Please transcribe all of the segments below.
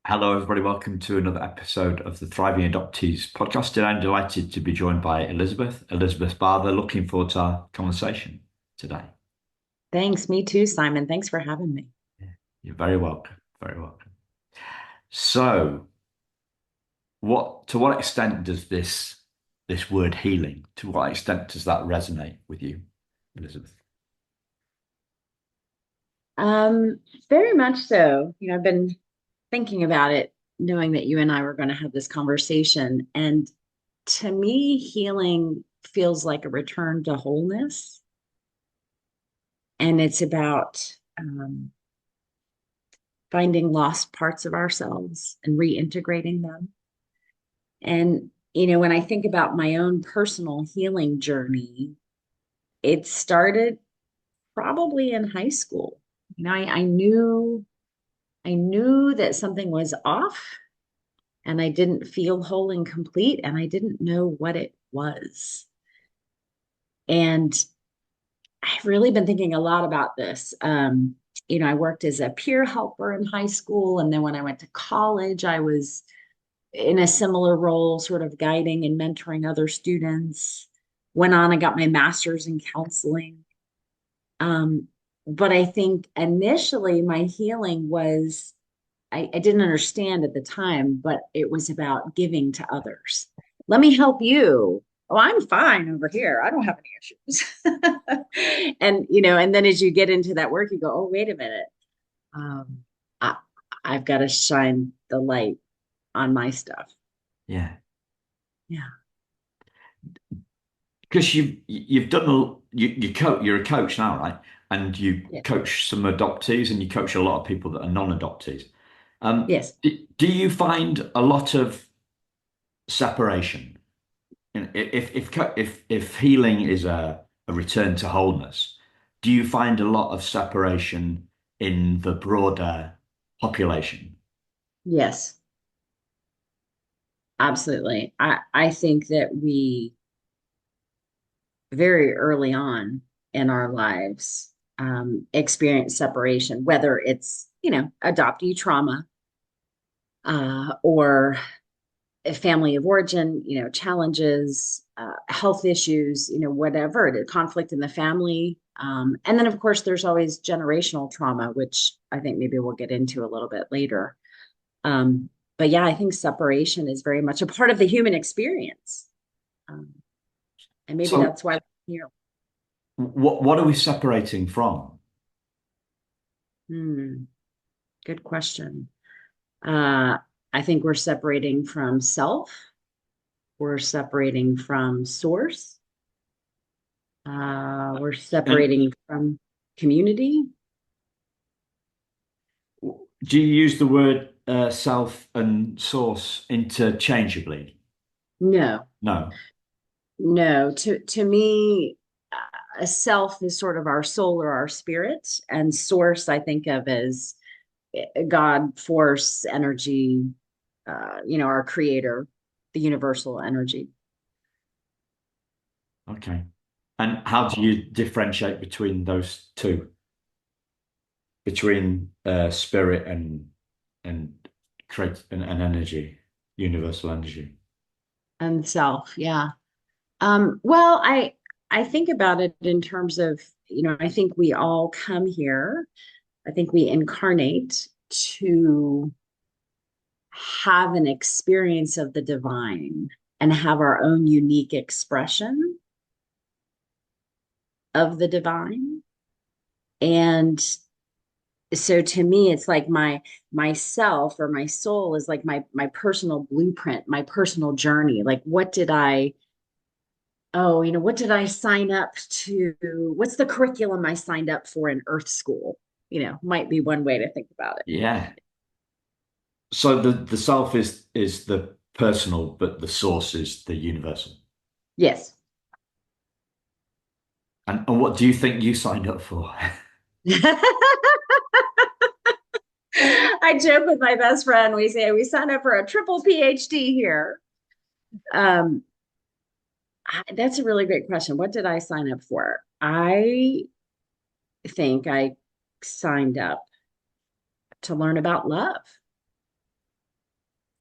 Hello, everybody. Welcome to another episode of the Thriving Adoptees podcast. Today, I'm delighted to be joined by Elizabeth Barbour. Looking forward to our conversation today. Thanks. Me too, Simon. Thanks for having me. Yeah. You're very welcome. Very welcome. So, to what extent does this word healing, to what extent does that resonate with you, Elizabeth? Um, Very much so. I've been thinking about it, knowing that you and I were going to have this conversation. And to me, healing feels like a return to wholeness. And it's about finding lost parts of ourselves and reintegrating them. And, when I think about my own personal healing journey, it started probably in high school. I knew that something was off and I didn't feel whole and complete and I didn't know what it was. And I've really been thinking a lot about this. I worked as a peer helper in high school. And then when I went to college, I was in a similar role, sort of guiding and mentoring other students. Went on and got my master's in counseling. Um, but I think initially my healing was I didn't understand at the time, but it was about giving to others. Let me help you. Oh, I'm fine over here. I don't have any issues. And then as you get into that work, you go, oh, wait a minute. Um, I, I've got to shine the light on my stuff. Yeah, Yeah. because you've done you're a coach now, right? And you Yeah. coach some adoptees, and you coach a lot of people that are non-adoptees. Yes. Do you find a lot of separation? If healing is a return to wholeness, do you find a lot of separation in the broader population? Yes. Absolutely. I think that we very early on in our lives experience separation, whether it's, adoptee trauma or a family of origin, challenges, health issues, whatever, the conflict in the family. And then, of course, there's always generational trauma, which I think maybe we'll get into a little bit later. Um, but yeah, I think separation is very much a part of the human experience. Um, and maybe So, that's why we're here. what are we separating from? Hmm, good question. Uh, I think we're separating from self, we're separating from source, we're And separating from community. do you use the word self and source interchangeably? No, No. no. To me, a self is sort of our soul or our spirit, and source I think of as God, force, energy, our creator, the universal energy. Okay. And how do you differentiate between those two? Between spirit and create and energy, universal energy. And self, yeah. Well, I think about it in terms of, I think we all come here. I think we incarnate to have an experience of the divine and have our own unique expression of the divine. And so to me, it's like myself or my soul is like my personal blueprint, my personal journey. Like what did I sign up to? What's the curriculum I signed up for in Earth School? Might be one way to think about it. Yeah. So the self is the personal, but the source is the universal. Yes. And what do you think you signed up for? I joke with my best friend. We say we signed up for a triple PhD here. Um, that's a really great question. What did I sign up for? I think I signed up to learn about love.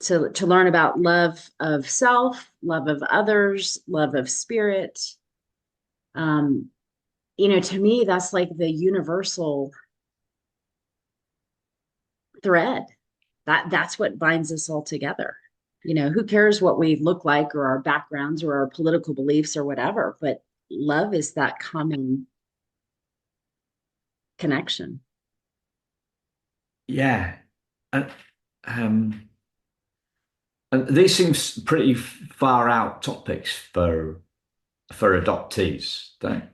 to learn about love of self, love of others, love of spirit. Um, to me, that's like the universal thread. That's what binds us all together. Who cares what we look like or our backgrounds or our political beliefs or whatever, but love is that common connection. Yeah. And, and these seem pretty far out topics for adoptees. Don't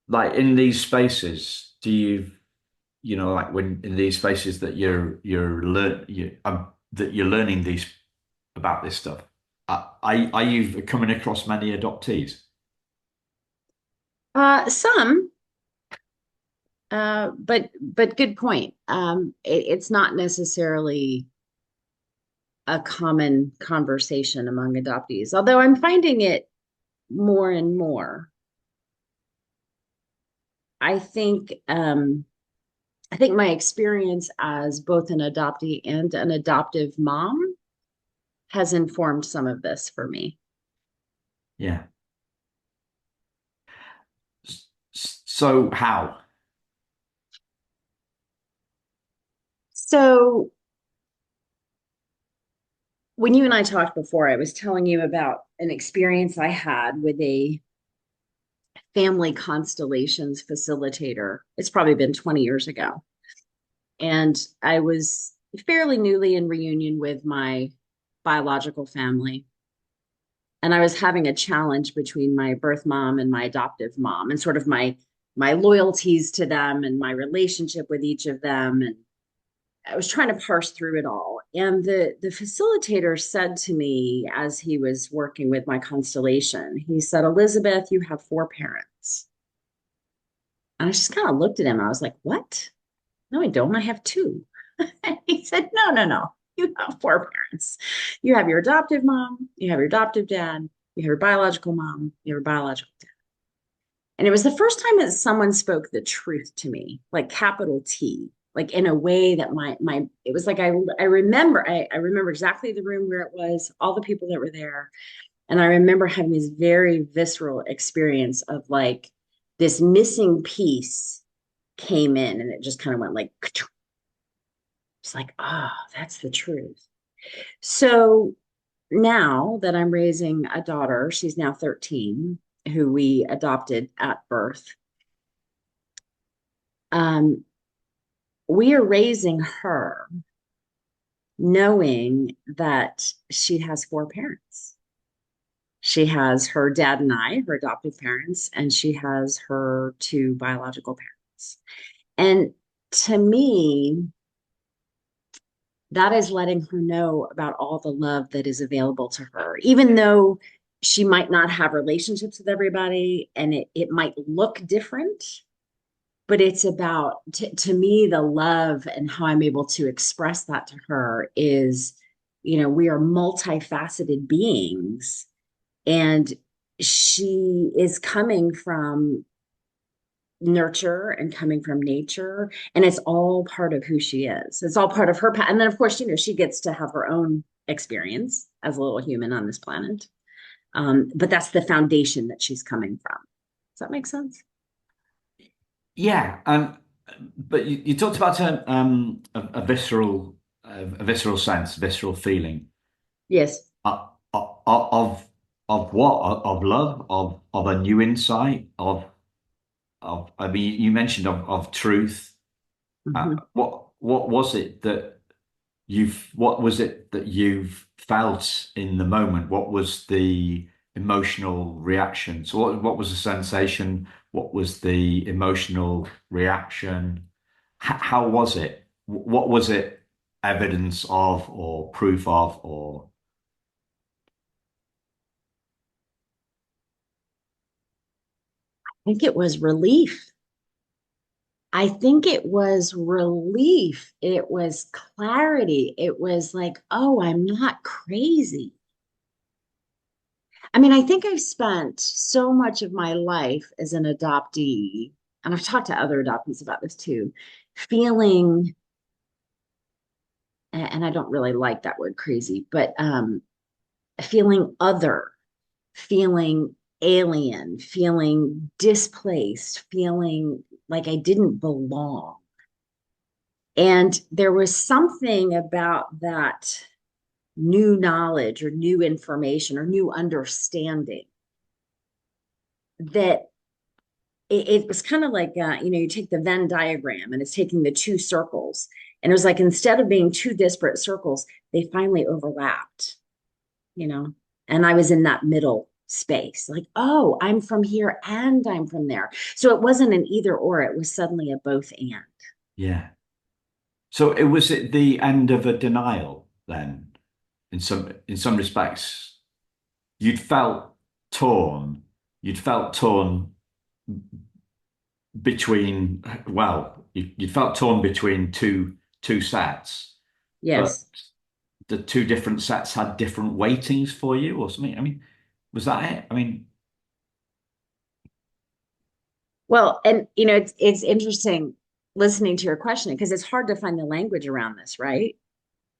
like in these spaces, do like when in these spaces that you're learning these about this stuff, are you coming across many adoptees? Some, but good point. It's not necessarily a common conversation among adoptees, although I'm finding it more and more. I think I think my experience as both an adoptee and an adoptive mom has informed some of this for me. Yeah. So how? So when you and I talked before, I was telling you about an experience I had with a family constellations facilitator. It's probably been 20 years ago. And I was fairly newly in reunion with my biological family. And I was having a challenge between my birth mom and my adoptive mom and sort of my loyalties to them and my relationship with each of them. And I was trying to parse through it all. And the facilitator said to me as he was working with my constellation, he said, Elizabeth, you have four parents. And I just kind of looked at him. I was like, what? No, I don't. I have two. And he said, no, no, no. You have four parents. You have your adoptive mom, you have your adoptive dad, you have your biological mom, you have your biological dad. And it was the first time that someone spoke the truth to me, like capital T, like in a way that my it was like I remember exactly the room where it was, all the people that were there. And I remember having this very visceral experience of like this missing piece came in and it just kind of went like it's like, oh, that's the truth. So now that I'm raising a daughter, she's now 13, who we adopted at birth. Um, we are raising her knowing that she has four parents. She has her dad and I, her adoptive parents, and she has her two biological parents. And to me, that is letting her know about all the love that is available to her, even though she might not have relationships with everybody and it might look different, but it's about, to me, the love and how I'm able to express that to her is, we are multifaceted beings and she is coming from nurture and coming from nature, and it's all part of who she is. It's all part of her and then of course she gets to have her own experience as a little human on this planet, but that's the foundation that she's coming from. Does that make sense? Yeah. But you talked about a visceral sense, visceral feeling Yes. uh, of what? Of love, of a new insight, of I mean, you mentioned of truth. Mhm. What was it that what was it that you've felt in the moment? What was the emotional reaction? So what was the sensation? What was the emotional reaction? How was it? What was it evidence of or proof of or I think it was relief. I think it was relief. It was clarity. It was like, oh, I'm not crazy. I mean, I think I've spent so much of my life as an adoptee, and I've talked to other adoptees about this too, feeling and I don't really like that word crazy, but feeling other, feeling alien, feeling displaced, feeling like I didn't belong. And there was something about that new knowledge or new information or new understanding that it was kind of like, you take the Venn diagram and it's taking the two circles. And it was like, instead of being two disparate circles, they finally overlapped, you know, and I was in that middle space, like, oh, I'm from here and I'm from there. So it wasn't an either or, it was suddenly a both and. Yeah. So it was at the end of a denial then, in some respects, you'd felt torn. You'd felt torn between, well, you felt torn between two sets, but Yes. the two different sets had different weightings for you or something. I mean, was that it? I mean, Well, and it's interesting listening to your question because it's hard to find the language around this, right?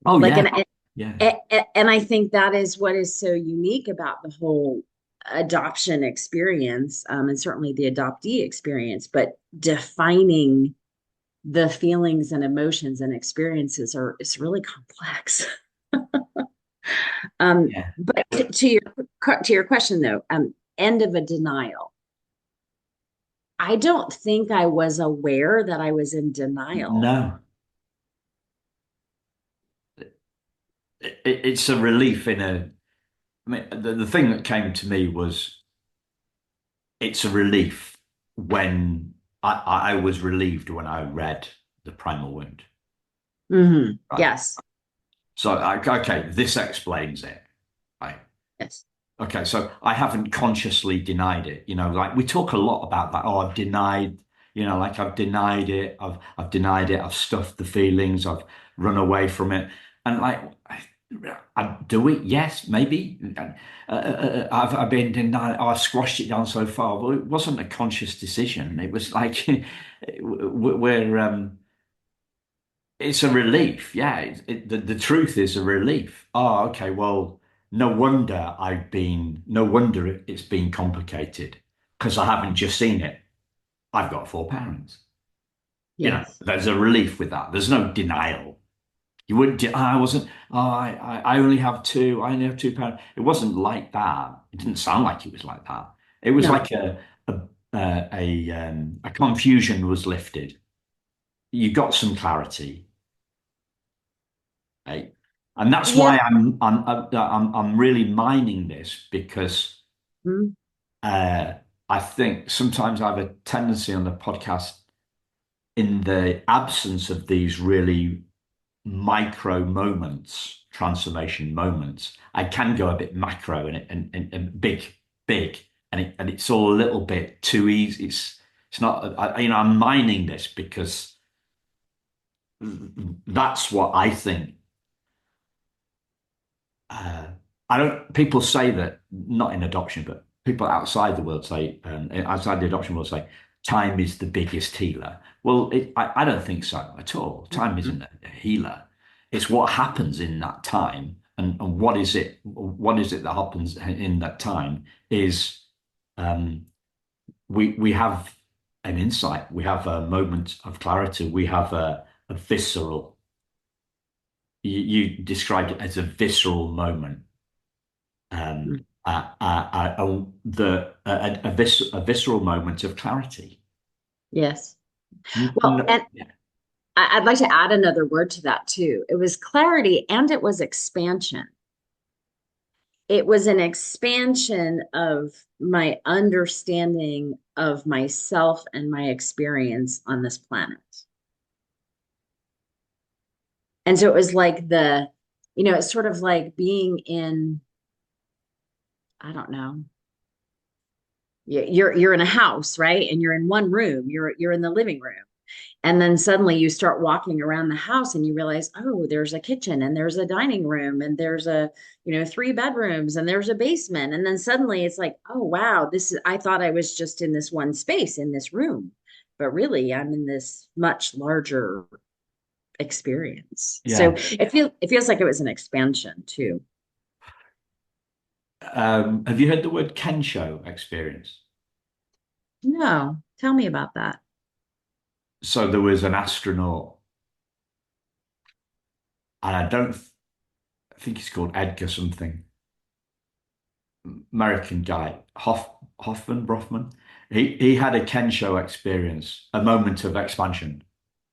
oh Like, yeah, yeah, and I think that is what is so unique about the whole adoption experience, and certainly the adoptee experience, but defining the feelings and emotions and experiences are is really complex. yeah. But to your question though, end of a denial. I don't think I was aware that I was in denial. No, it's a relief in a. I mean, the thing that came to me was it's a relief when I was relieved when I read the primal wound. Right. Yes. So okay, this explains it. Right. Yes. Okay, so I haven't consciously denied it. Like we talk a lot about that. Oh, I've denied, like I've denied it. I've denied it. I've stuffed the feelings. I've run away from it. And like, I do it. Yes, maybe. I've been denied. Oh, I've squashed it down so far. Well, it wasn't a conscious decision. It was like we're it's a relief. Yeah, the truth is a relief. Oh, okay. Well, no wonder it's been complicated because I haven't just seen it. I've got four parents. Yes. There's a relief with that. There's no denial. You wouldn't, I wasn't, oh, I only have two, I only have two parents. It wasn't like that. It didn't sound like it was like that. It was No. like a confusion was lifted. You got some clarity. Right? And that's Yeah. why I'm really mining this because Mm, uh, I think sometimes I have a tendency on the podcast in the absence of these really micro moments, transformation moments, I can go a bit macro and big, and it's all a little bit too easy. It's not. I'm mining this because that's what I think. uh, I don't. People say that not in adoption, but people outside the world say, outside the adoption world say, time is the biggest healer. Well, I don't think so at all. Time mhm. isn't a healer. It's what happens in that time, and what is it? What is it that happens in that time? Is um, we have an insight. We have a moment of clarity. We have a visceral. You described it as a visceral moment Mm. a visceral moment of clarity. Yes. Well, No, and yeah, I'd like to add another word to that too. It was clarity and it was expansion. It was an expansion of my understanding of myself and my experience on this planet. And so it was like it's sort of like being in, I don't know, you're in a house, right? And you're in one room, you're in the living room. And then suddenly you start walking around the house and you realize, oh, there's a kitchen and there's a dining room and there's three bedrooms and there's a basement. And then suddenly it's like, oh, wow, I thought I was just in this one space in this room, but really I'm in this much larger experience. So Yeah. it feels like it was an expansion too. Have you heard the word Kensho experience? No, tell me about that. So there was an astronaut, and I think he's called Edgar something, American guy, Hoffman, Brofman. He had a Kensho experience, a moment of expansion.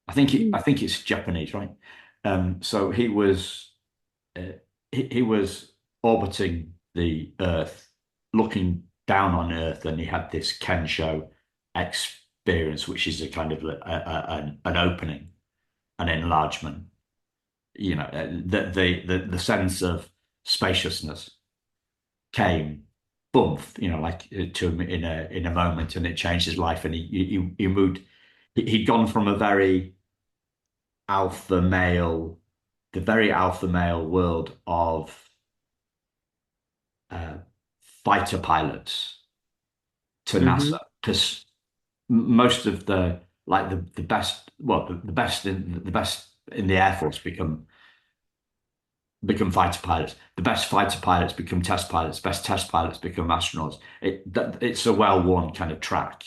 Mm. I think it's Japanese, right? So uh, he was orbiting the Earth, looking down on Earth, and he had this Kensho experience, which is a kind of an opening, an enlargement. You know, the sense of spaciousness came, boom, you know, like to him in a moment, and it changed his life, and he moved. He'd gone from a very alpha male, the very alpha male world of uh, fighter pilots to Hmm. NASA because most of the like the best, well, the best in the Air Force become fighter pilots. The best fighter pilots become test pilots. Best test pilots become astronauts. It's a well-worn kind of track.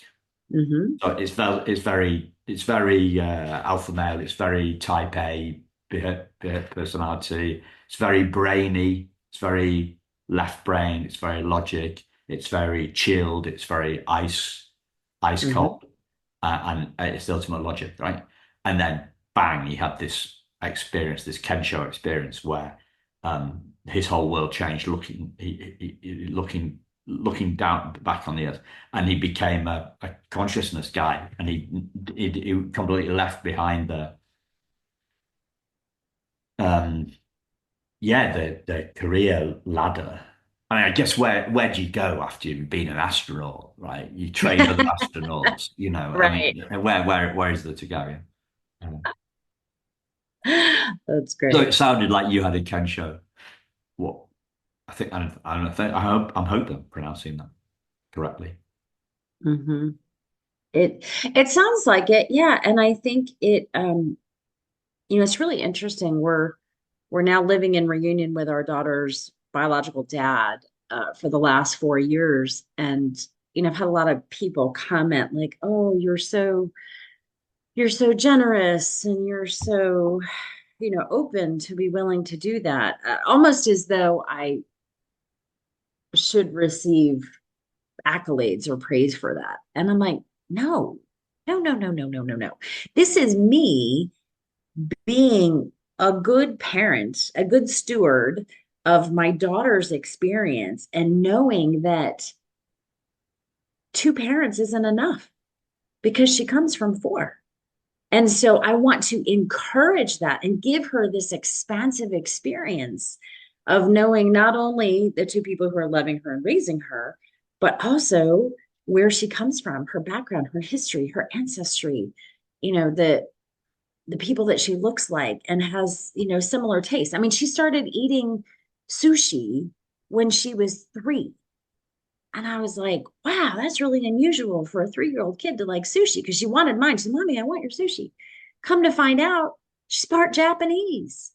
Hmm. So it's very alpha male. It's very type A personality. It's very brainy. It's very left brain. It's very logic. It's very chilled. It's very ice Hmm. cold, and it's the ultimate logic, right? And then bang, he had this experience, this Kensho experience, where his whole world changed. Looking down back on the earth, and he became a consciousness guy, and he completely left behind um the career ladder. I mean, I guess where do you go after you've been an astronaut, right? You train other astronauts, you know. I Right. mean, where is there to go? Yeah. That's So great. it sounded like you had a Kensho. What I'm hoping I'm pronouncing that correctly. Hmm. It sounds like it, yeah. And I think it's really interesting. We're now living in reunion with our daughter's biological dad for the last 4 years. And I've had a lot of people comment like, "Oh, you're so generous and you're so, open to be willing to do that." Almost as though I should receive accolades or praise for that. And I'm like, no, no, no, no, no, no, no, no. This is me being a good parent, a good steward of my daughter's experience and knowing that two parents isn't enough because she comes from four. And so I want to encourage that and give her this expansive experience of knowing not only the two people who are loving her and raising her, but also where she comes from, her background, her history, her ancestry, the people that she looks like and has, similar tastes. I mean, she started eating sushi when she was 3. And I was like, wow, that's really unusual for a 3-year-old kid to like sushi because she wanted mine. She said, Mommy, I want your sushi. Come to find out, she's part Japanese.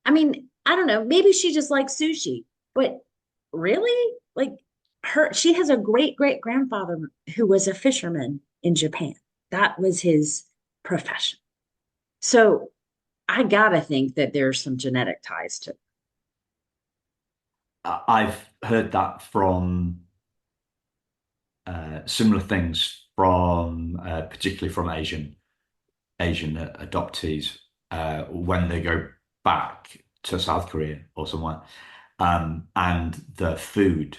I mean, I don't know. Maybe she just likes sushi, but really? Like she has a great great grandfather who was a fisherman in Japan. That was his profession. So I gotta think that there's some genetic ties to. I've heard that from similar things from particularly from Asian adoptees when they go back to South Korea or somewhere, and the food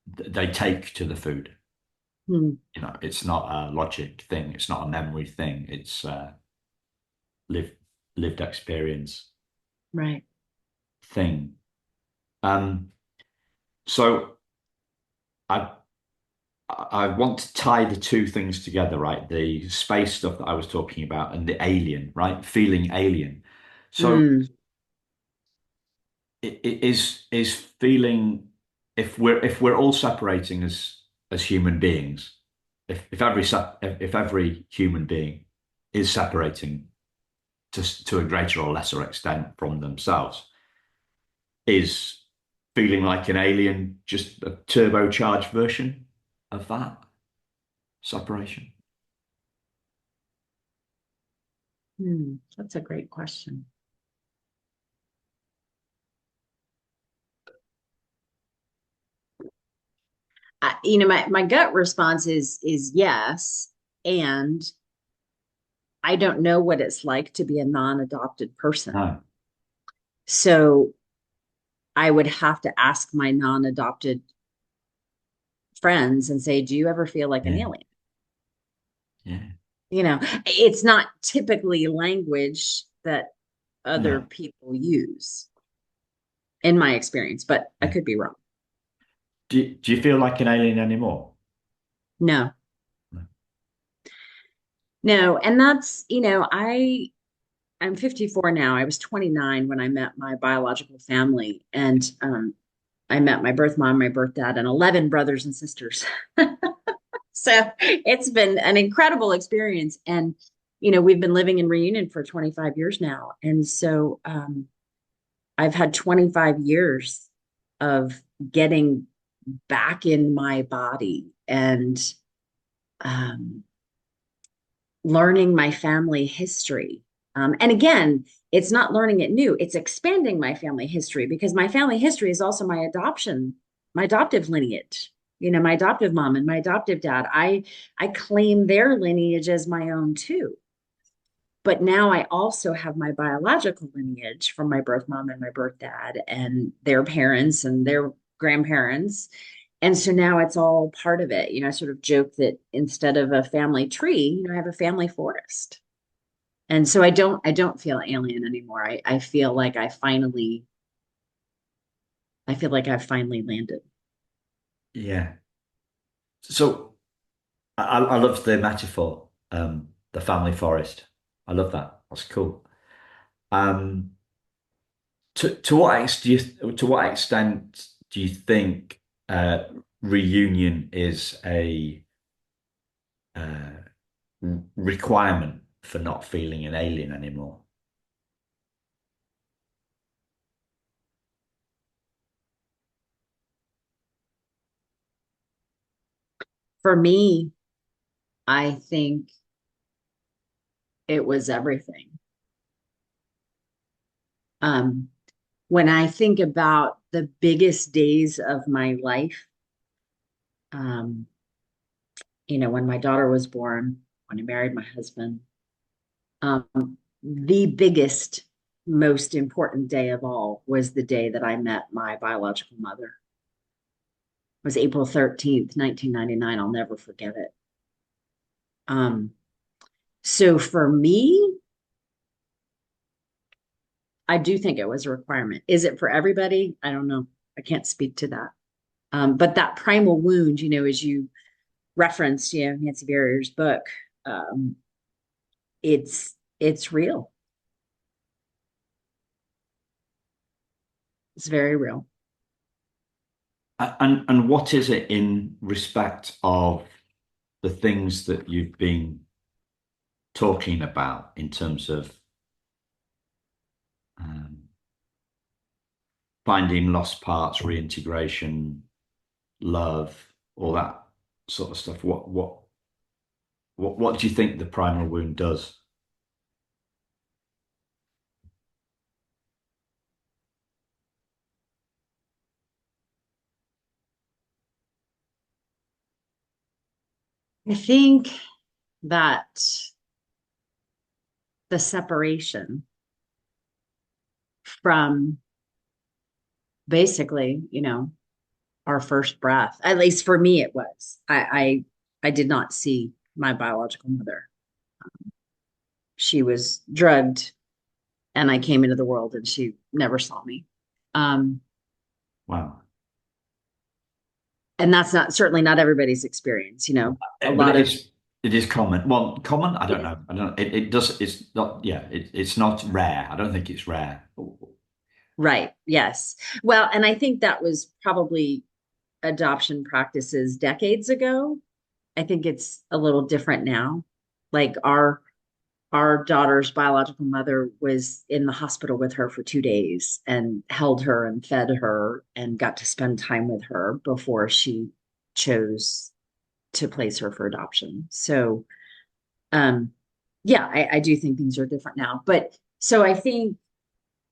they take to the food. Hmm, You know, it's not a logic thing. It's not a memory thing. It's lived lived experience right. thing. Um, so I I want to tie the two things together, right? The space stuff that I was talking about and the alien, right? Feeling alien. So Mm, it is feeling if we're all separating as human beings, if every human being is separating to a greater or lesser extent from themselves, is feeling like an alien, just a turbocharged version of that separation. That's a great question. My gut response is yes, and I don't know what it's like to be a non-adopted person. No. So I would have to ask my non-adopted friends and say, do you ever feel like an Yeah. alien? Yeah. It's not typically language that other No. people use in my experience, but I Yeah. could be wrong. Do you feel like an alien anymore? No, No. no. And that's, I'm 54 now. I was 29 when I met my biological family, and I met my birth mom, my birth dad, and 11 brothers and sisters. So it's been an incredible experience. And, we've been living in reunion for 25 years now. And so I've had 25 years of getting back in my body and um, learning my family history. And again, it's not learning it new, it's expanding my family history, because my family history is also my adoptive lineage. My adoptive mom and my adoptive dad. I claim their lineage as my own too. But now I also have my biological lineage from my birth mom and my birth dad and their parents and their grandparents. And so now it's all part of it. I sort of joke that instead of a family tree, I have a family forest. And so I don't feel alien anymore. I feel like I've finally landed. Yeah. So I love the metaphor, the family forest. I love that. That's cool. Um, to what extent do you think reunion is a uh, requirement for not feeling an alien anymore? For me, I think it was everything. Um, when I think about the biggest days of my life, um, when my daughter was born, when I married my husband, um, the biggest, most important day of all was the day that I met my biological mother. It was April 13th, 1999. I'll never forget it. Um, so for me, I do think it was a requirement. Is it for everybody? I don't know. I can't speak to that. But that primal wound, as you referenced, Nancy Barrier's book, um, it's real. It's very real. And what is it in respect of the things that you've been talking about in terms of um, finding lost parts, reintegration, love, all that sort of stuff? What do you think the primal wound does? I think that the separation from basically, our first breath, at least for me, it was. I did not see my biological mother. She was drugged, and I came into the world, and she never saw me. Um, Wow. and that's not certainly not everybody's experience. A But lot of it is common. Well, common, I don't it, know. I don't it does it's not yeah, it's not rare. I don't think it's rare. right, yes. Well, and I think that was probably adoption practices decades ago. I think it's a little different now. Like our daughter's biological mother was in the hospital with her for 2 days and held her and fed her and got to spend time with her before she chose to place her for adoption. So, um, yeah, I do think things are different now. But so I think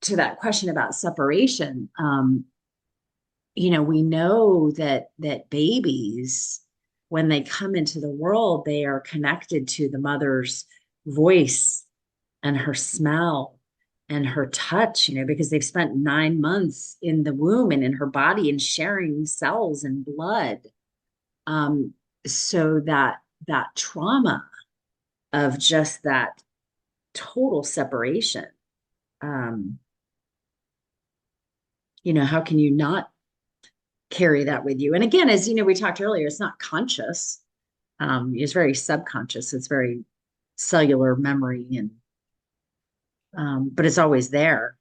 to that question about separation, we know that babies, when they come into the world, they are connected to the mother's voice and her smell and her touch, because they've spent 9 months in the womb and in her body and sharing cells and blood. Um, so that trauma of just that total separation, um, how can you not carry that with you? And again, as we talked earlier, it's not conscious. It's very subconscious. It's very cellular memory, and but it's always there.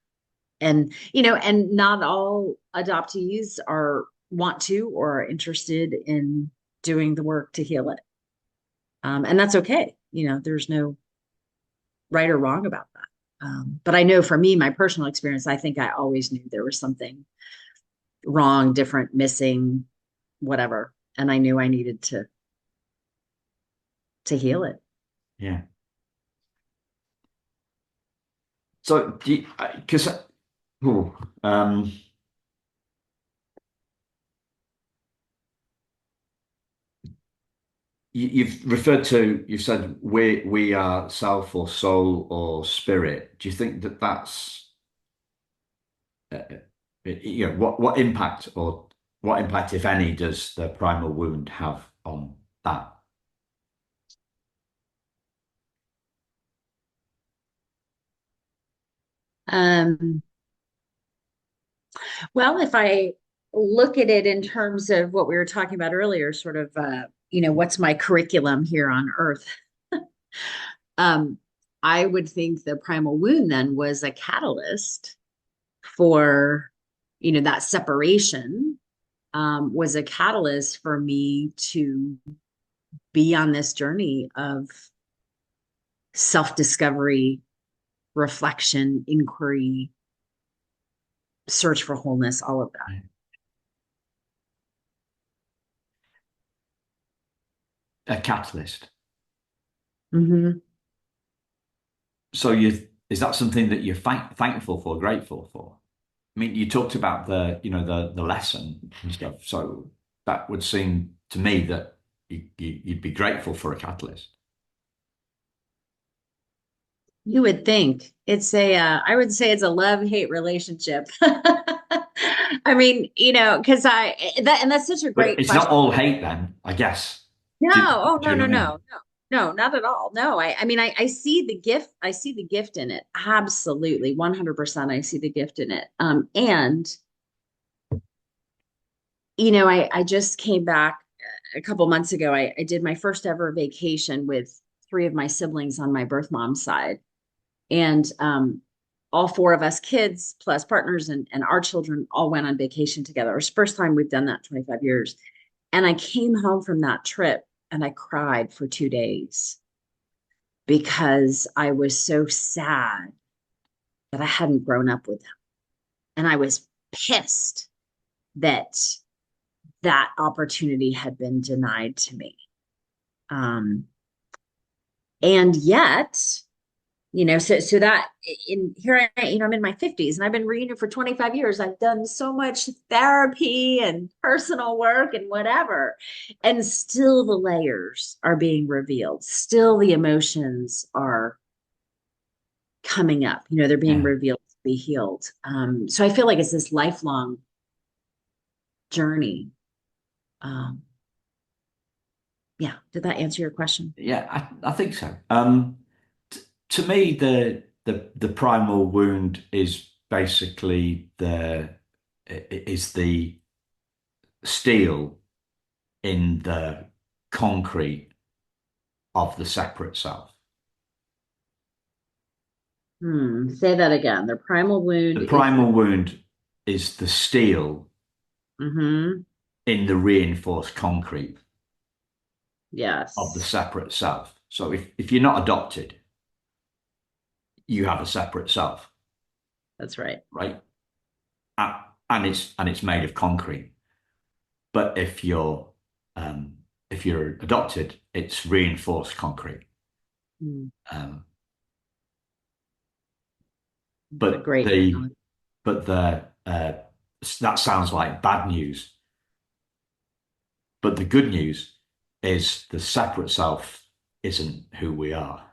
And not all adoptees are want to or are interested in doing the work to heal it. And that's okay. There's no right or wrong about that. But I know for me, my personal experience, I think I always knew there was something wrong, different, missing, whatever. And I knew I needed to heal it. Yeah. So, because um, you've said we are self or soul or spirit. Do you think that that's what impact, or what impact, if any, does the primal wound have on that? Um, well, if I look at it in terms of what we were talking about earlier, sort of, what's my curriculum here on Earth? Um, I would think the primal wound then was a catalyst for, that separation, was a catalyst for me to be on this journey of self-discovery, reflection, inquiry, search for wholeness, all of that. A catalyst. Mm-hmm. So is that something that you're thankful for, grateful for? I mean, you talked about the lesson and stuff. So that would seem to me that you'd be grateful for a catalyst. You would think I would say it's a love-hate relationship. I mean, because and that's such a But great it's not question. all hate then, I guess. No, Do oh you no, know no, what I mean? no, no, no, not at all. No, I mean, I see the gift. I see the gift in it. Absolutely, 100%. I see the gift in it. And I just came back a couple months ago. I did my first ever vacation with three of my siblings on my birth mom's side. And all four of us kids plus partners and our children all went on vacation together. It was the first time we've done that in 25 years. And I came home from that trip and I cried for 2 days because I was so sad that I hadn't grown up with them. And I was pissed that that opportunity had been denied to me. Um, and yet, so that in here I'm in my 50s and I've been reading it for 25 years. I've done so much therapy and personal work and whatever, and still the layers are being revealed, still the emotions are coming up, they're being Yeah. revealed to be healed. So I feel like it's this lifelong journey. um yeah, did that answer your question? Yeah, I think so. To me, the primal wound is basically the steel in the concrete of the separate self. Say that again. The primal The wound is the primal wound is the steel mm-hmm. in the reinforced concrete of the Yes. separate self. So if you're not adopted, you have a separate self, That's right. right? And it's made of concrete. But um, if you're adopted, it's reinforced concrete. Mm, Um, it's a but great the analogy. but the that sounds like bad news. But the good news is the separate self isn't who we are.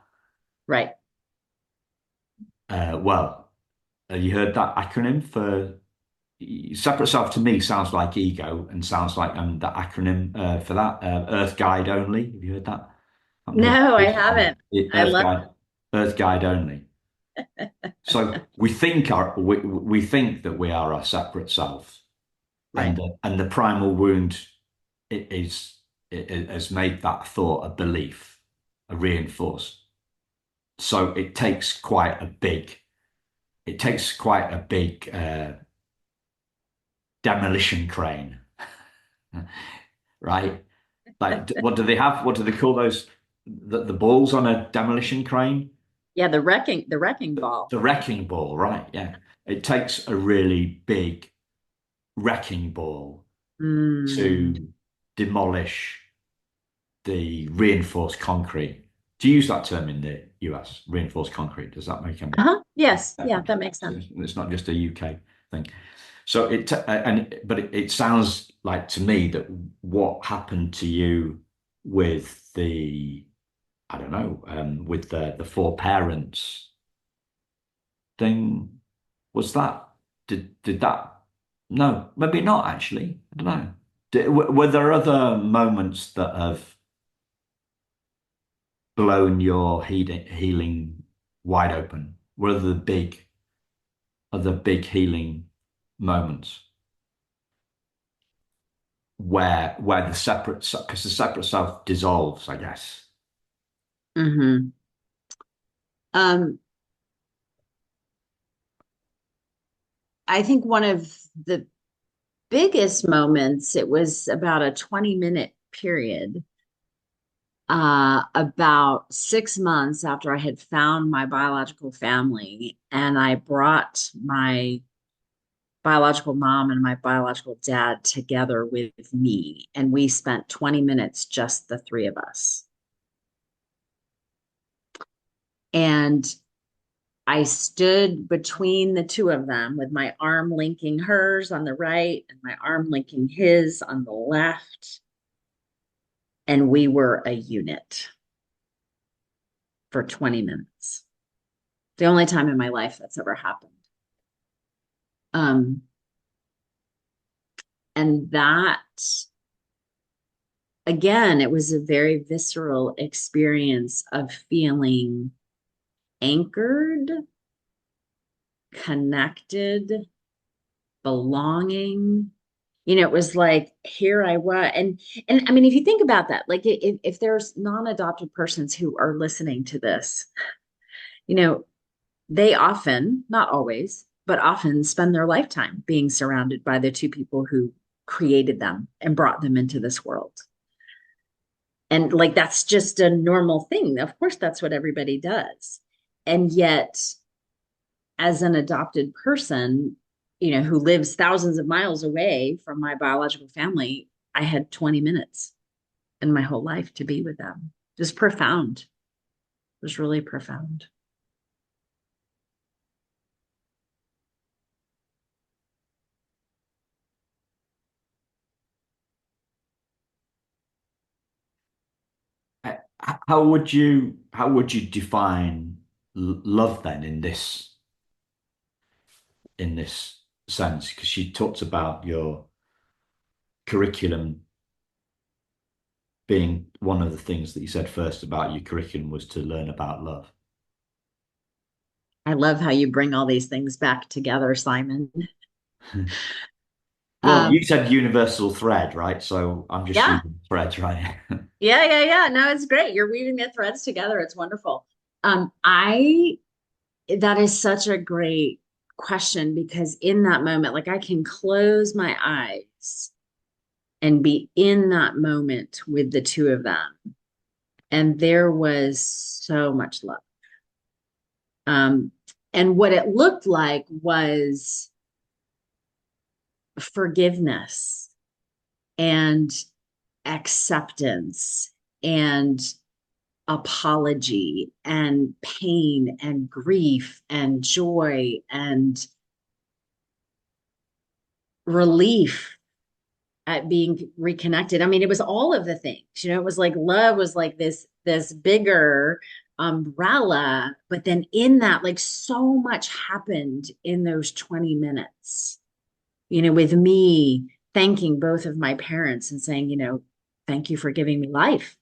Right. Well, have you heard that acronym for separate self? To me, sounds like ego and sounds like the acronym for that Earth Guide only. Have you heard that? I haven't heard No, I this. haven't. I Earth love Guide, Earth Guide only. So we think that we are our separate selves, right. and the primal wound it is it has made that thought a belief, a reinforced. So it takes quite a big demolition crane, right? Like, what do they have? What do they call those? The balls on a demolition crane? Yeah, the wrecking ball. The wrecking ball, right? Yeah. It takes a really big wrecking ball Mm. to demolish the reinforced concrete. Do you use that term in the US? Reinforced concrete. Does that make any? Uh-huh. Yes. Yeah, Yeah, okay. that makes So sense. it's not just a UK thing. So it sounds like to me that what happened to you with the I don't know with the four parents thing was that did that no maybe not actually I don't know were there other moments that have blown your healing wide open were the big healing moments where the separate because the separate self dissolves, I guess. Hmm. Um, I think one of the biggest moments, it was about a 20-minute period, about 6 months after I had found my biological family, and I brought my biological mom and my biological dad together with me, and we spent 20 minutes, just the three of us. And I stood between the two of them with my arm linking hers on the right and my arm linking his on the left. And we were a unit for 20 minutes. The only time in my life that's ever happened. Um, and that, again, it was a very visceral experience of feeling anchored, connected, belonging. It was like here I was. And I mean, if you think about that, like if there's non-adopted persons who are listening to this, you know, they often, not always, but often spend their lifetime being surrounded by the two people who created them and brought them into this world. And like that's just a normal thing. Of course, that's what everybody does. And yet, as an adopted person, who lives thousands of miles away from my biological family, I had 20 minutes in my whole life to be with them. It was profound. It was really profound. Uh, how would you define love then in this sense? Because she talked about your curriculum being one of the things that you said first about your curriculum was to learn about love. I love how you bring all these things back together, Simon. Well, you Um, said universal thread, right? So I'm just yeah, using threads, right? yeah. No, it's great. You're weaving the threads together. It's wonderful. I That is such a great question because in that moment, like I can close my eyes and be in that moment with the two of them. And there was so much love. Um, and what it looked like was forgiveness and acceptance and apology and pain and grief and joy and relief at being reconnected. I mean, it was all of the things, it was like love was like this bigger umbrella, but then in that, like so much happened in those 20 minutes, with me thanking both of my parents and saying, thank you for giving me life.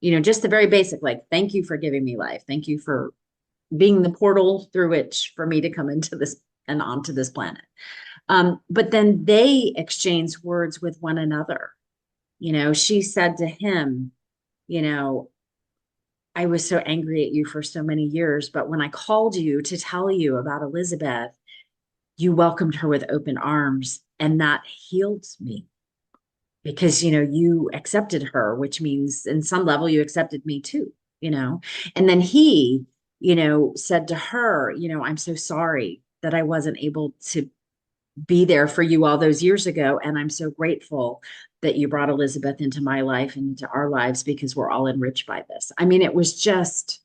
Just the very basic, like, thank you for giving me life. Thank you for being the portal through which for me to come into this and onto this planet. But then they exchanged words with one another. She said to him, you know, I was so angry at you for so many years, but when I called you to tell you about Elizabeth, you welcomed her with open arms, and that healed me because, you accepted her, which means in some level you accepted me too, And then he, said to her, I'm so sorry that I wasn't able to be there for you all those years ago. And I'm so grateful that you brought Elizabeth into my life and into our lives because we're all enriched by this. I mean, it was just,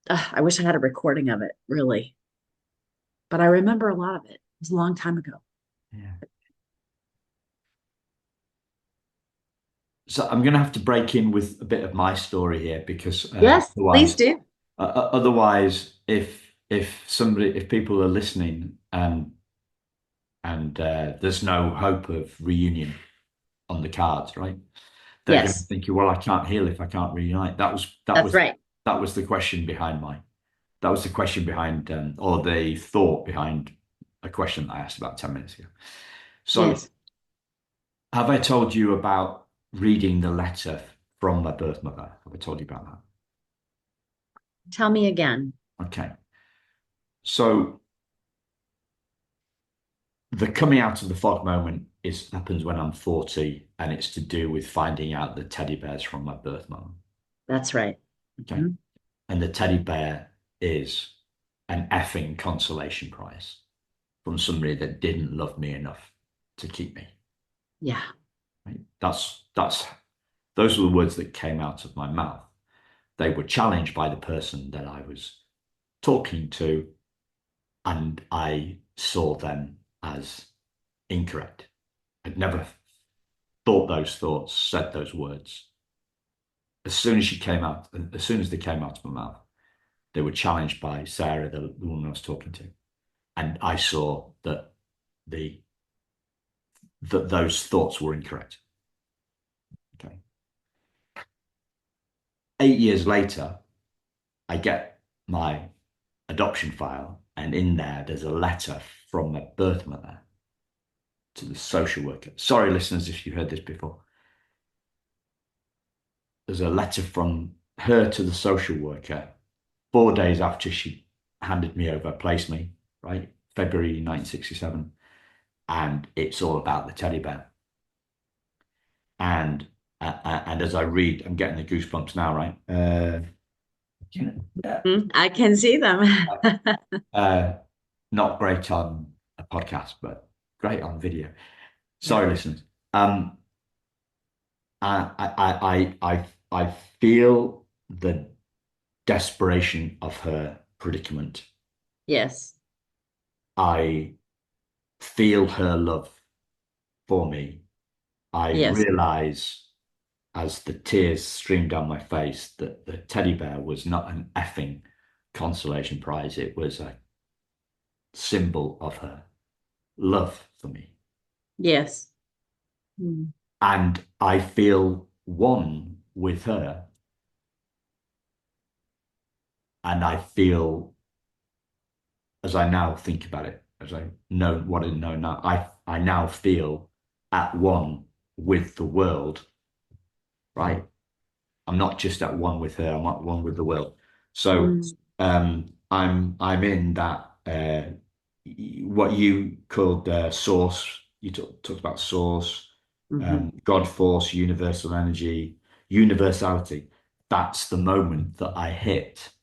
I wish I had a recording of it, really. But I remember a lot of it. It was a long time ago. Yeah. So I'm going to have to break in with a bit of my story here because Yes, please do. otherwise, if people are listening and there's no hope of reunion on the cards, right? They're going to Yes, think, well, I can't heal if I can't reunite. that's right. That was the question behind that was the question behind or the thought behind a question that I asked about 10 minutes ago. So, Yes. have I told you about reading the letter from my birth mother? Have I told you about that? Tell me again. Okay. So the coming out of the fog moment is happens when I'm 40, and it's to do with finding out the teddy bears from my birth mom. That's right. Okay. Mhm. And the teddy bear is an effing consolation prize from somebody that didn't love me enough to keep me. Yeah. Right? That's those were the words that came out of my mouth. They were challenged by the person that I was talking to, and I saw them as incorrect. I'd never thought those thoughts, said those words. As soon as they came out of my mouth, they were challenged by Sarah, the woman I was talking to, and I saw the that those thoughts were incorrect. Okay. 8 years later, I get my adoption file, and in there's a letter from my birth mother to the social worker. Sorry, listeners, if you heard this before. There's a letter from her to the social worker 4 days after she handed me over, placed me, right? February 1967. And it's all about the teddy bear. And as I read, I'm getting the goosebumps now, right? Yeah. I can see them. Uh, not great on a podcast, but great on video. Yeah. Sorry, listeners. Um, I feel the desperation of her predicament. Yes. I feel her love for me. I Yes. realize as the tears streamed down my face that the teddy bear was not an effing consolation prize. It was a symbol of her love for me. Yes. Mm. And I feel one with her. And I feel, as I now think about it, as I know what I know now, I now feel at one with the world, right? I'm not just at one with her, I'm at one with the world. So Mm. I'm in that what you called source. You talked about source, Mhm. God force, universal energy, universality. That's the moment that I hit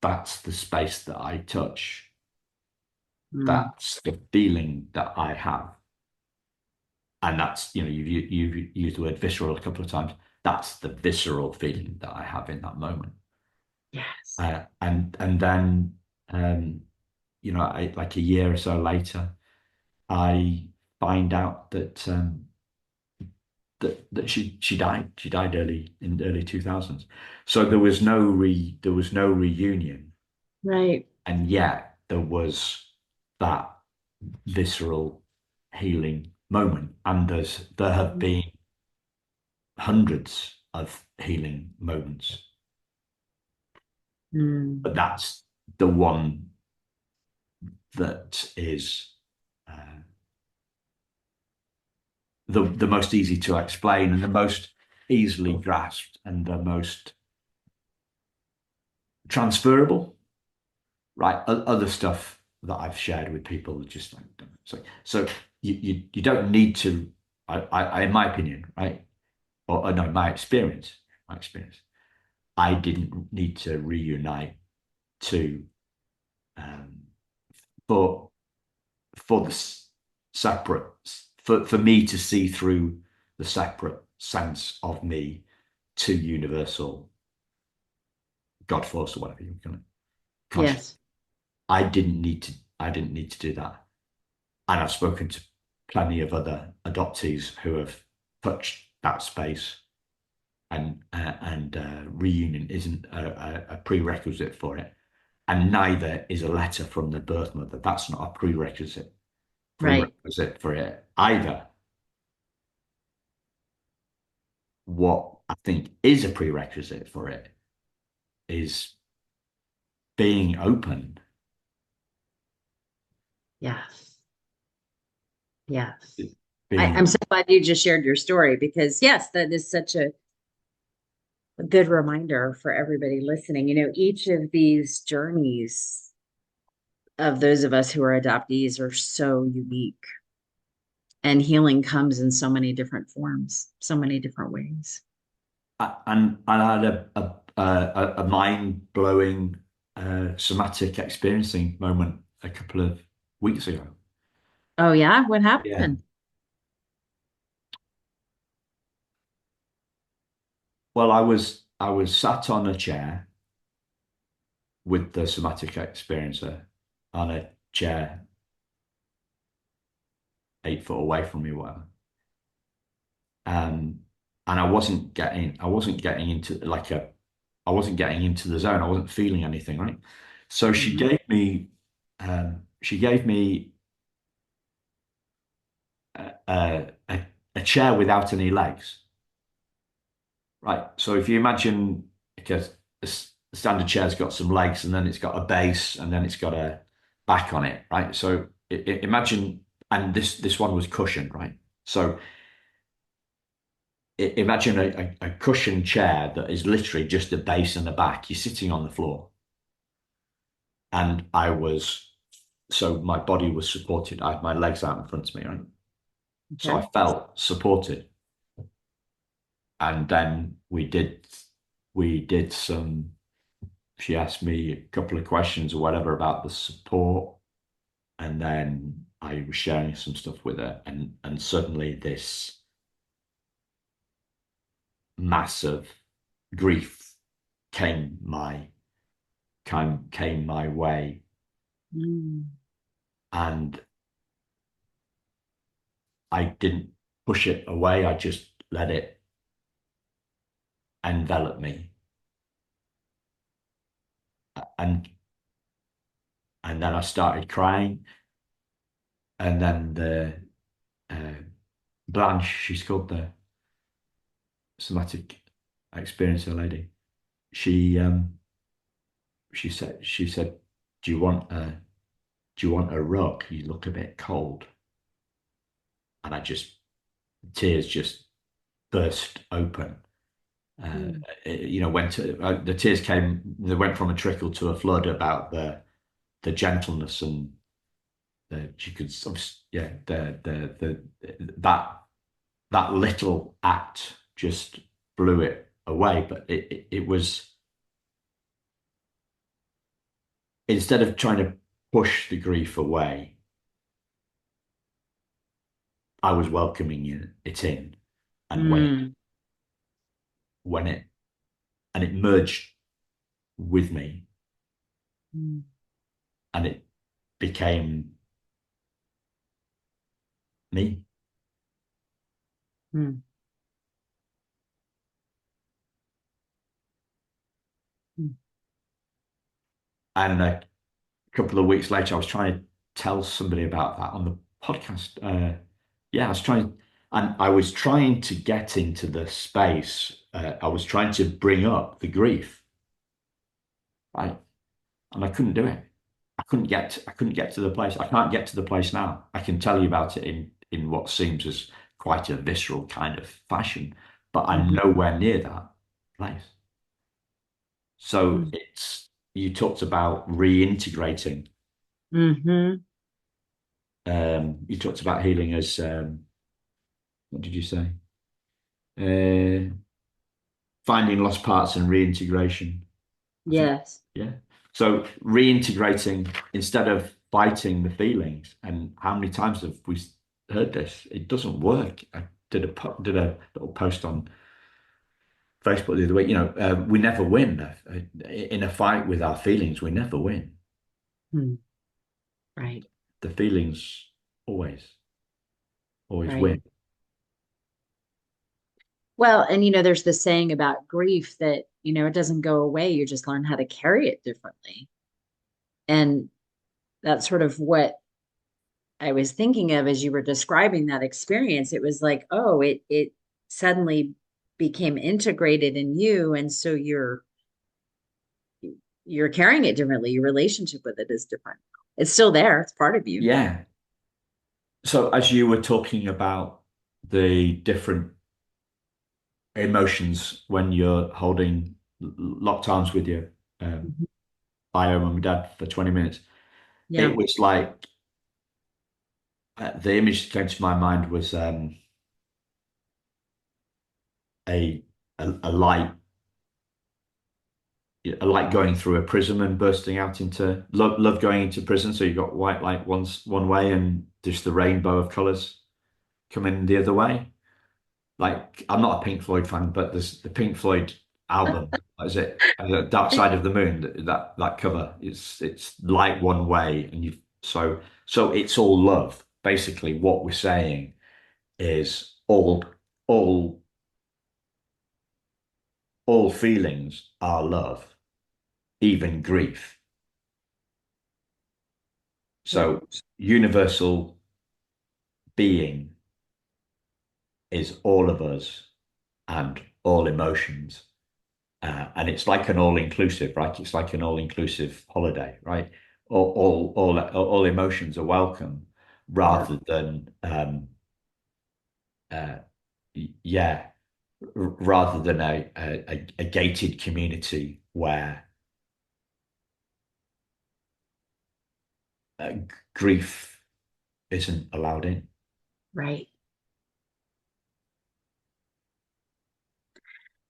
that's the space that I touch. Mm. That's the feeling that I have. And that's, you've used the word visceral a couple of times. That's the visceral feeling that I have in that moment. Yes. And then, um, like a year or so later, I find out that she died. She died early in the early 2000s. So there was no reunion, Right. and yet there was that visceral healing moment. And there have been hundreds of healing moments, Mm. but that's the one that is uh, the most easy to explain and the most easily grasped and the most transferable. Right? Other stuff that I've shared with people are just like so you don't need to. In my opinion, right? Or no, my experience. I didn't need to reunite to um, for for the separate for me to see through the separate sense of me to universal God force or whatever you call it conscious. Yes. I didn't need to do that. And I've spoken to plenty of other adoptees who have touched that space, and reunion isn't a prerequisite for it, and neither is a letter from the birth mother. That's not a Right. prerequisite for it either. What I think is a prerequisite for it is being open, Yes. Yes. I'm being so glad you just shared your story because, yes, that is such a good reminder for everybody listening. Each of these journeys of those of us who are adoptees are so unique, and healing comes in so many different forms, so many different ways. and I had a mind blowing somatic experiencing moment a couple of weeks ago. Oh, yeah. What Yeah. happened? Well, I was sat on a chair with the somatic experiencer on a chair 8 foot away from me, whatever. Um, and I wasn't getting into I wasn't getting into the zone. I wasn't feeling anything, right? So Mhm. she gave me a chair without any legs, right? So if you imagine, because a standard chair's got some legs and then it's got a base and then it's got a back on it, right? So imagine, and this one was cushioned, right? So imagine a cushioned chair that is literally just a base and a back. You're sitting on the floor, and so my body was supported. I had my legs out in front of me, right? So I Okay. felt supported, and then we did some. She asked me a couple of questions or whatever about the support, and then I was sharing some stuff with her, and suddenly this massive grief came my came my way, Mm. and I didn't push it away. I just let it envelop me, and then I started crying, and then the uh, Blanche, she's called the somatic experiencer lady. She she said, do you want a rug? You look a bit cold, and tears just burst open. Uh, Mm. the tears came. They went from a trickle to a flood about the gentleness and you could yeah that that little act just blew it away, but it was instead of trying to push the grief away, I was welcoming it in. And Mm, when it and it merged with me, mm, and it became me. mm, mm. And a couple of weeks later, I was trying to tell somebody about that on the podcast. Yeah, I was trying, and I was trying to get into the space. I was trying to bring up the grief, right? And I couldn't do it. I couldn't get to the place. I can't get to the place now. I can tell you about it in what seems as quite a visceral kind of fashion, but I'm Mhm, nowhere near that place. So mm, it's you talked about reintegrating. mhm. You talked about healing as what did you say? Uh, Finding lost parts and reintegration. I think, Yes. yeah. So reintegrating instead of fighting the feelings. And how many times have we heard this? It doesn't work. I did a little post on Facebook the other week. We never win in a fight with our feelings. We never win. Mm, right, The feelings always, always right. win. Well, and there's this saying about grief that, it doesn't go away. You just learn how to carry it differently. And that's sort of what I was thinking of as you were describing that experience. It was like, oh, it suddenly became integrated in you. And so you're carrying it differently. Your relationship with it is different. It's still there. It's part of you. Yeah. So as you were talking about the different emotions when you're holding locked arms with your Mhm. bio mum and dad for 20 minutes, Yeah. it was like the image that came to my mind was a, a light, a light going through a prism and bursting out into love going into prison. So you've got white light one way and just the rainbow of colors coming the other way. Like I'm not a Pink Floyd fan, but there's the Pink Floyd album. What is it? Dark Side of the Moon. That cover. It's light one way, and you so it's all love. Basically, what we're saying is all all feelings are love, even grief. Yeah. So universal being is all of us and all emotions. And it's like an all-inclusive, right? It's like an all-inclusive holiday, right? All emotions are welcome, Yeah. rather than uh, yeah, rather than a gated community where grief isn't allowed in. Right.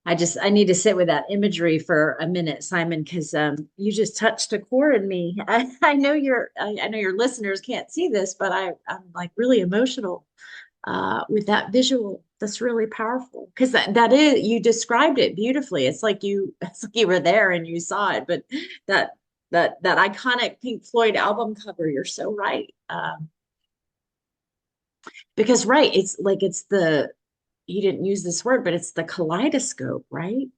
I need to sit with that imagery for a minute, Simon, because you just touched a chord in me. I know I know your listeners can't see this, but I'm like really emotional with that visual. That's really powerful because that is you described it beautifully. It's like you were there and you saw it. But that that iconic Pink Floyd album cover, you're so right. Because right, it's like it's the you didn't use this word, but it's the kaleidoscope, right?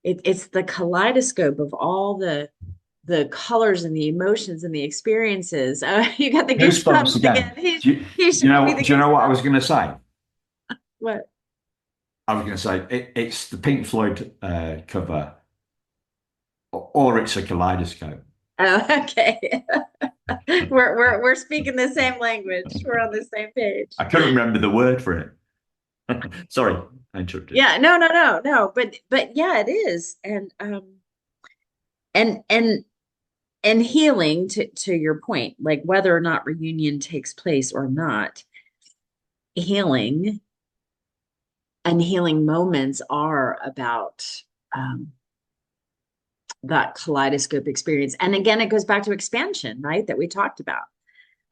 It's the kaleidoscope of all the colors and the emotions and the experiences. You got the Goosebumps goosebumps again. again. He's showing me the Do you know what I was goosebumps. going to say? What? I was going to say it's the Pink Floyd cover, or it's a kaleidoscope. Oh, okay. We're speaking the same language. We're on the same page. I couldn't remember the word for it. Sorry, I interrupted. Yeah, no. But yeah, it is. And and and healing to your point, like whether or not reunion takes place or not, healing and healing moments are about um, that kaleidoscope experience. And again, it goes back to expansion, right? That we talked about.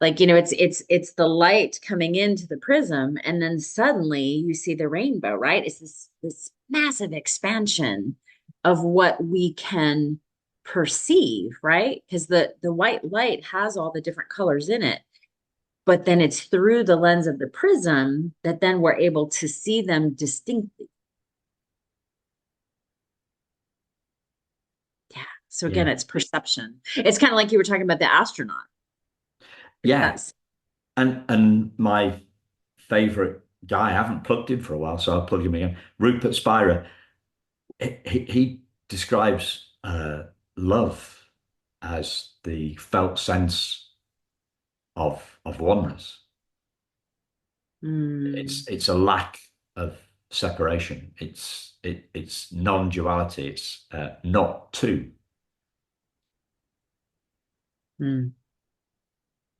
Like, it's the light coming into the prism, and then suddenly you see the rainbow, right? It's this massive expansion of what we can perceive, right? Because the white light has all the different colors in it, but then it's through the lens of the prism that then we're able to see them distinctly. Yeah. So again, Yeah. it's perception. It's kind of like you were talking about the astronaut. It's Yeah. that. And my favorite guy, I haven't plugged him for a while, so I'll plug him again. Rupert Spira. He describes love as the felt sense of oneness. Mm, It's a lack of separation. It's non-duality. It's not two, mm,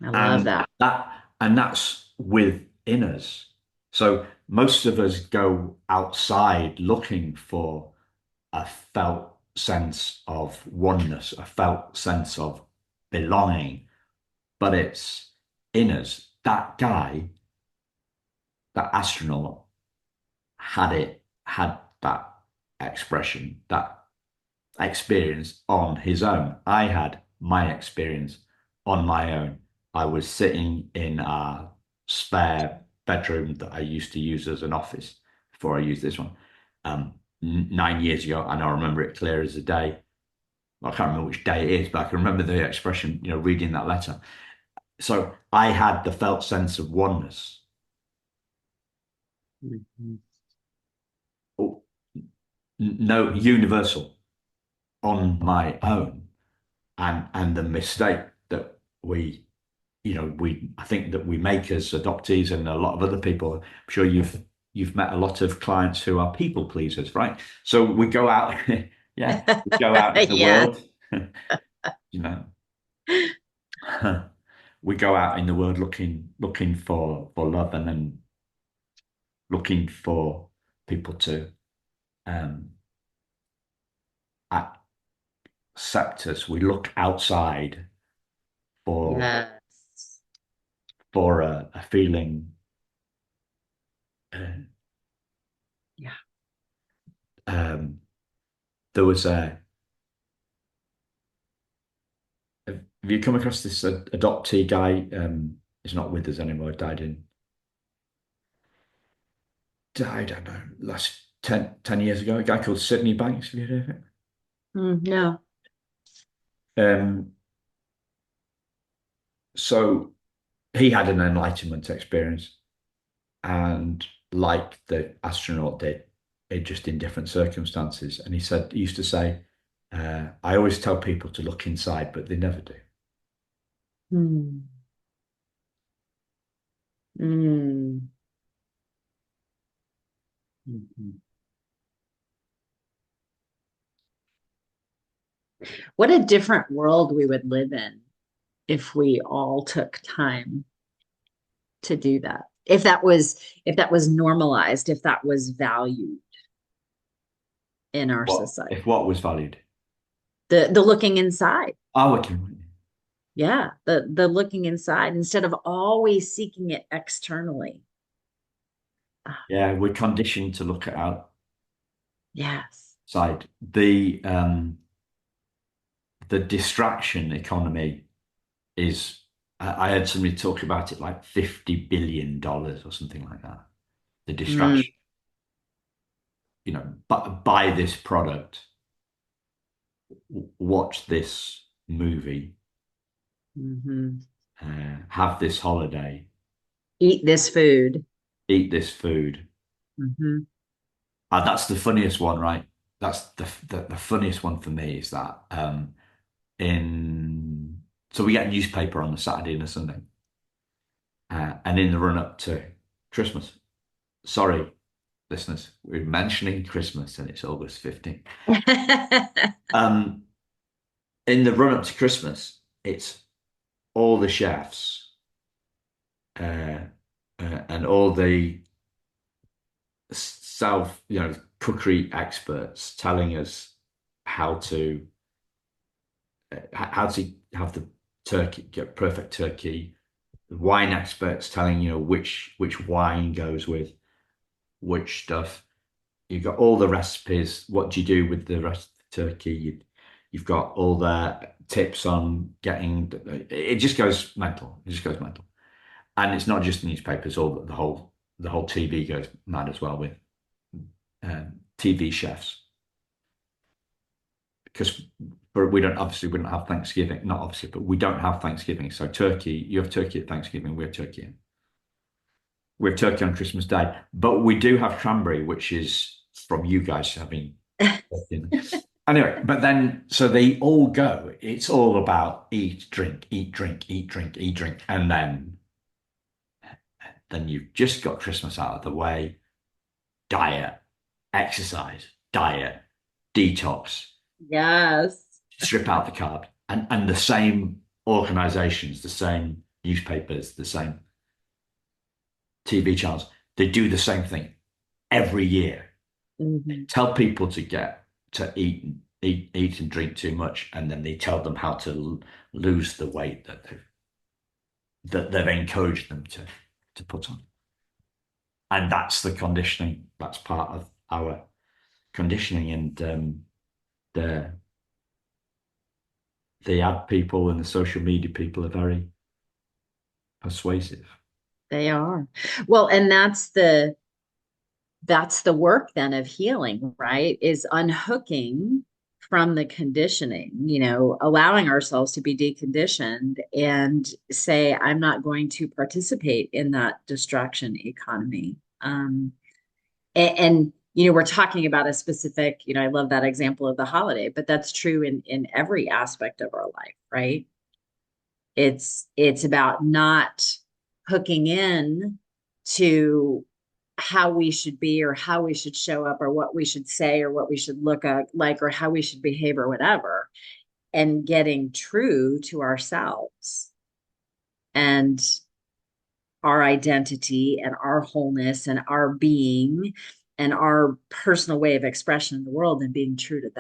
I love and that. that's within us. So most of us go outside looking for a felt sense of oneness, a felt sense of belonging, but it's in us. That guy, that astronaut, had that expression, that experience on his own. I had my experience on my own. I was sitting in a spare bedroom that I used to use as an office before I used this one, 9 years ago, and I remember it clear as a day. I can't remember which day it is, but I can remember the expression, reading that letter. So I had the felt sense of oneness. Mhm. Oh, no, universal on my own. And the mistake that I think that we make as adoptees and a lot of other people, I'm sure you've met a lot of clients who are people pleasers, right? So we go out, yeah, we go out in the Yeah. world, you know, we go out in the world looking for love, and then looking for people to um, accept us. We look outside for Yes. a feeling. Uh, Yeah. um, there was a. Have you come across this adoptee guy? He's not with us anymore. Died, I don't know, last 10 years ago. A guy called Sydney Banks. Have you heard of it? No. Um, so he had an enlightenment experience, and like the astronaut did, it just in different circumstances. And he used to say, I always tell people to look inside, but they never do. Mm. Mm. Mhm. What a different world we would live in if we all took time to do that. If that was normalized, if that was valued in our society. What was valued? The looking inside. Oh, okay. Yeah, the looking inside instead of always seeking it externally. Ah, Yeah, we're conditioned to look at yes. outside. The distraction economy is. I heard somebody talk about it like $50 billion or something like that. The Mm, distraction, but buy this product, watch this movie, mhm. have this holiday, Eat this food. eat this food. Mhm. That's the funniest one, right? That's the funniest one for me is that in so we get a newspaper on a Saturday and a Sunday, and in the run up to Christmas. Sorry, listeners, we're mentioning Christmas and it's August 15th. Um, in the run up to Christmas, it's all the chefs uh, and all the cookery experts telling us how to how to have the turkey, get perfect turkey. Wine experts telling you know which wine goes with which stuff. You've got all the recipes. What do you do with the rest of the turkey? You've got all the tips on getting. It just goes mental. It just goes mental, and it's not just the newspapers. All the whole TV goes mad as well with TV chefs because we don't have Thanksgiving. Not obviously, but we don't have Thanksgiving. So turkey, you have turkey at Thanksgiving. We have turkey. We have turkey on Christmas Day, but we do have cranberry, which is from you guys having. Anyway, but then so they all go. It's all about eat, drink, eat, drink, eat, drink, eat, drink, and then you've just got Christmas out of the way. Diet, exercise, diet, detox, Yes. strip out the carb, and the same organizations, the same newspapers, the same TV channels, they do the same thing every year. Mhm. Tell people to eat and drink too much, and then they tell them how to lose the weight that they've encouraged them to put on. And that's the conditioning. That's part of our conditioning, and the the ad people and the social media people are very persuasive. They are. Well, and that's the work then of healing, right? Is unhooking from the conditioning, allowing ourselves to be deconditioned and say, I'm not going to participate in that distraction economy. We're talking about a specific, I love that example of the holiday, but that's true in every aspect of our life, right? It's about not hooking in to how we should be or how we should show up or what we should say or what we should look like or how we should behave or whatever, and getting true to ourselves and our identity and our wholeness and our being and our personal way of expression in the world, and being true to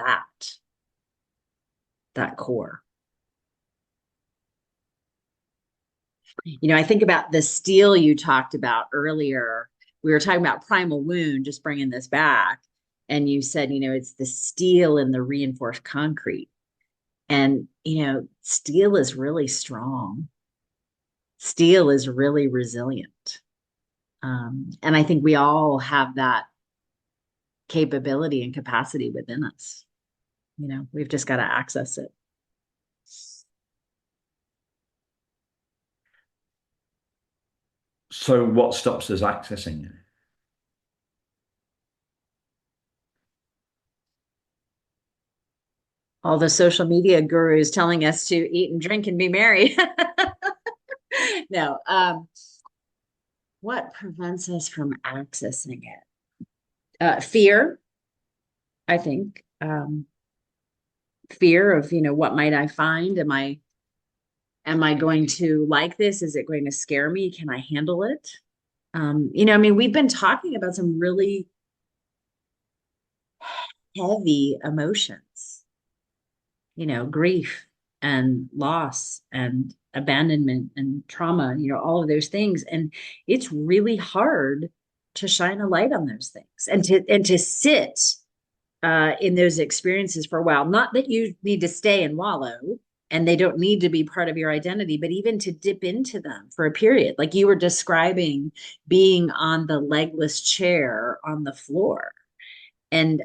that core. I think about the steel you talked about earlier. We were talking about primal wound, just bringing this back. And you said, it's the steel in the reinforced concrete. And, steel is really strong. Steel is really resilient. And I think we all have that capability and capacity within us. We've just got to access it. So, what stops us accessing it? All the social media gurus telling us to eat and drink and be merry. No, what prevents us from accessing it? Fear, I think. Fear of, what might I find? Am I going to like this? Is it going to scare me? Can I handle it? We've been talking about some really heavy emotions, grief and loss and abandonment and trauma, all of those things. And it's really hard to shine a light on those things and to sit in those experiences for a while. Not that you need to stay and wallow, and they don't need to be part of your identity, but even to dip into them for a period, like you were describing being on the legless chair on the floor. And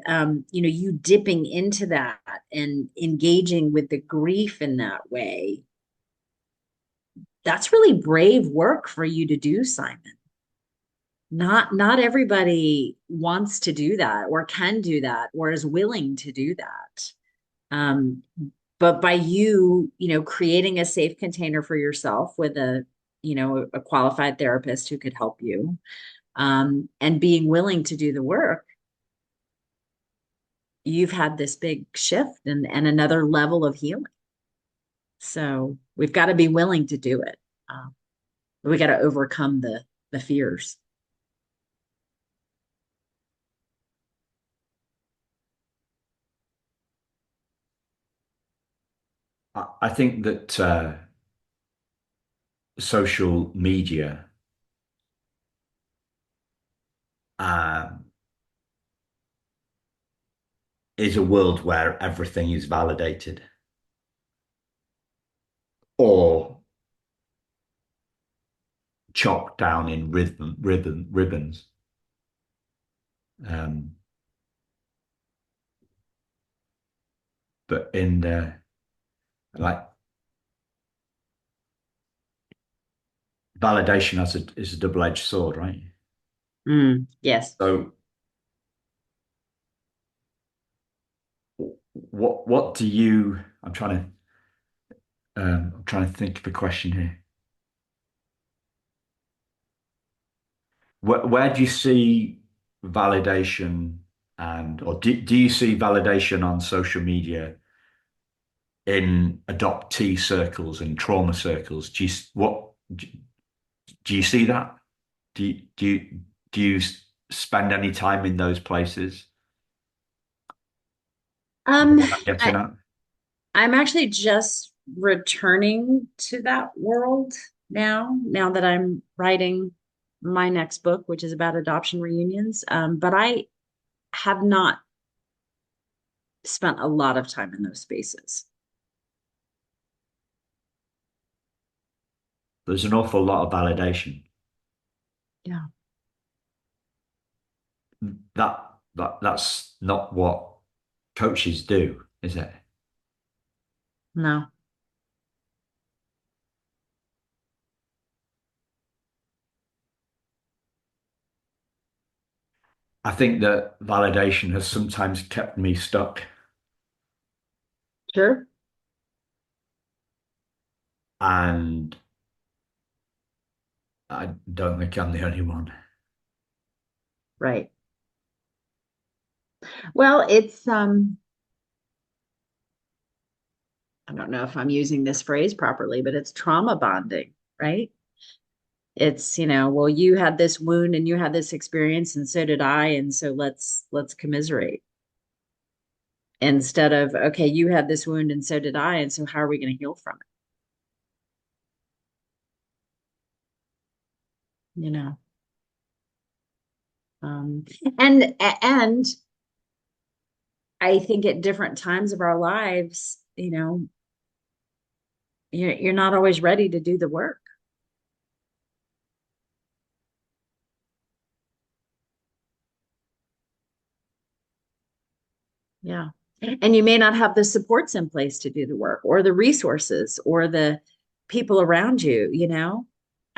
you dipping into that and engaging with the grief in that way, that's really brave work for you to do, Simon. Not everybody wants to do that or can do that or is willing to do that. um, but by creating a safe container for yourself with a qualified therapist who could help you, and being willing to do the work, you've had this big shift and another level of healing. So we've got to be willing to do it. We got to overcome the fears. I think that social media um, is a world where everything is validated or chopped down in ribbons. Um, but in like validation is a double-edged sword, right? Yes. So what do you? I'm trying to think of a question here. Where do you see validation or do you see validation on social media in adoptee circles and trauma circles? Do you see that? Do you spend any time in those places? Um, What I'm getting I, at? I'm actually just returning to that world now that I'm writing my next book, which is about adoption reunions. But I have not spent a lot of time in those spaces. There's an awful lot of validation. Yeah. That's not what coaches do, is it? No. I think that validation has sometimes kept me stuck, Sure. and I don't think I'm the only one. Right. Well, it's I don't know if I'm using this phrase properly, but it's trauma bonding, right? It's, well, you had this wound and you had this experience and so did I, and so let's commiserate instead of, okay, you had this wound and so did I, and so how are we going to heal from it? Um, and I think at different times of our lives, you're not always ready to do the work. Yeah. And you may not have the supports in place to do the work or the resources or the people around you,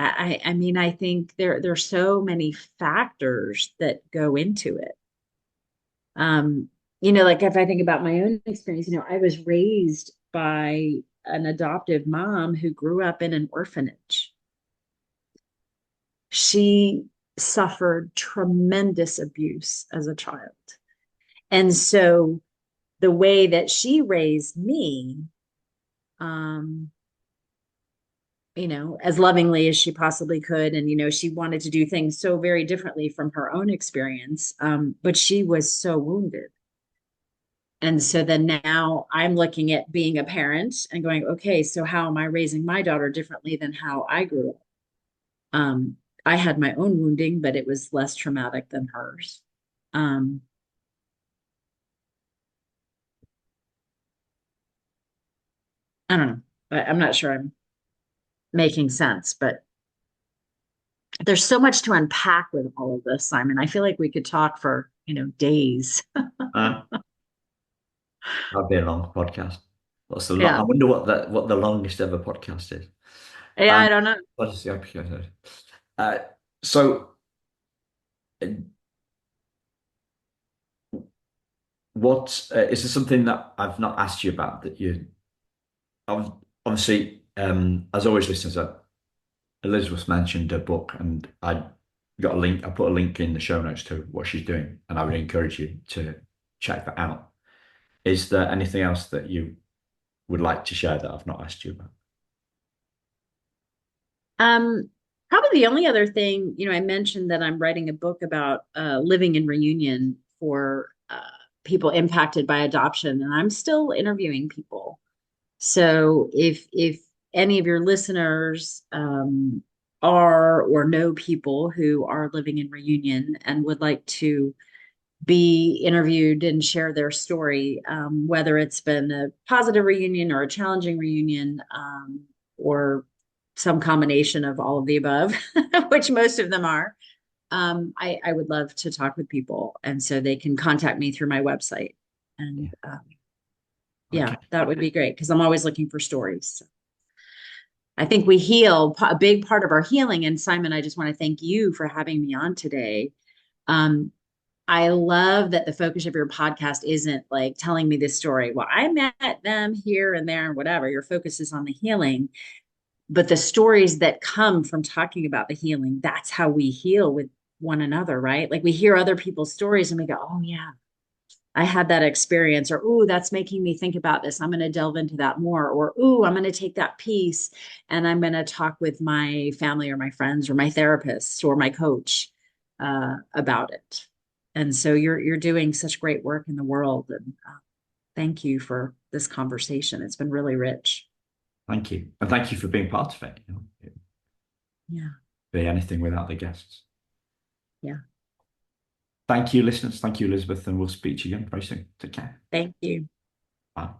I mean, I think there's so many factors that go into it. Um, like if I think about my own experience, I was raised by an adoptive mom who grew up in an orphanage. She suffered tremendous abuse as a child. And so the way that she raised me, um, as lovingly as she possibly could. And, she wanted to do things so very differently from her own experience. But she was so wounded. And so then now I'm looking at being a parent and going, okay, so how am I raising my daughter differently than how I grew up? I had my own wounding, but it was less traumatic than hers. Um, I don't know. I'm not sure I'm making sense, but there's so much to unpack with all of this, Simon. I feel like we could talk for, days. Uh, that'd be a long podcast. I Yeah. wonder what the longest ever podcast is. Yeah, Um, I don't know. what is the episode? Uh, so, uh, what is there something that I've not asked you about that you obviously, as always, listeners, Elizabeth mentioned a book, and I got a link. I put a link in the show notes to what she's doing, and I would encourage you to check that out. Is there anything else that you would like to share that I've not asked you about? Um, Probably the only other thing, I mentioned that I'm writing a book about living in reunion for people impacted by adoption, and I'm still interviewing people So if any of your listeners are or know people who are living in reunion and would like to be interviewed and share their story, whether it's been a positive reunion or a challenging reunion, or some combination of all of the above, which most of them are. I would love to talk with people. And so they can contact me through my website. And Yeah. yeah, Okay. that would be great because I'm always looking for stories. I think we heal a big part of our healing. And Simon, I just want to thank you for having me on today. Um, I love that the focus of your podcast isn't like telling me this story. Well, I met them here and there and whatever. Your focus is on the healing, but the stories that come from talking about the healing, that's how we heal with one another, right? Like we hear other people's stories and we go, oh, yeah, I had that experience, or, ooh, that's making me think about this. I'm going to delve into that more, or, ooh, I'm going to take that piece and I'm going to talk with my family or my friends or my therapist or my coach about it. And so you're doing such great work in the world, and thank you for this conversation. It's been really rich. Thank you. And thank you for being part of it. It'd Yeah, be anything without the guests. yeah. Thank you, listeners. Thank you, Elizabeth. And we'll speak to you again very soon. Take care. Thank you. Bye.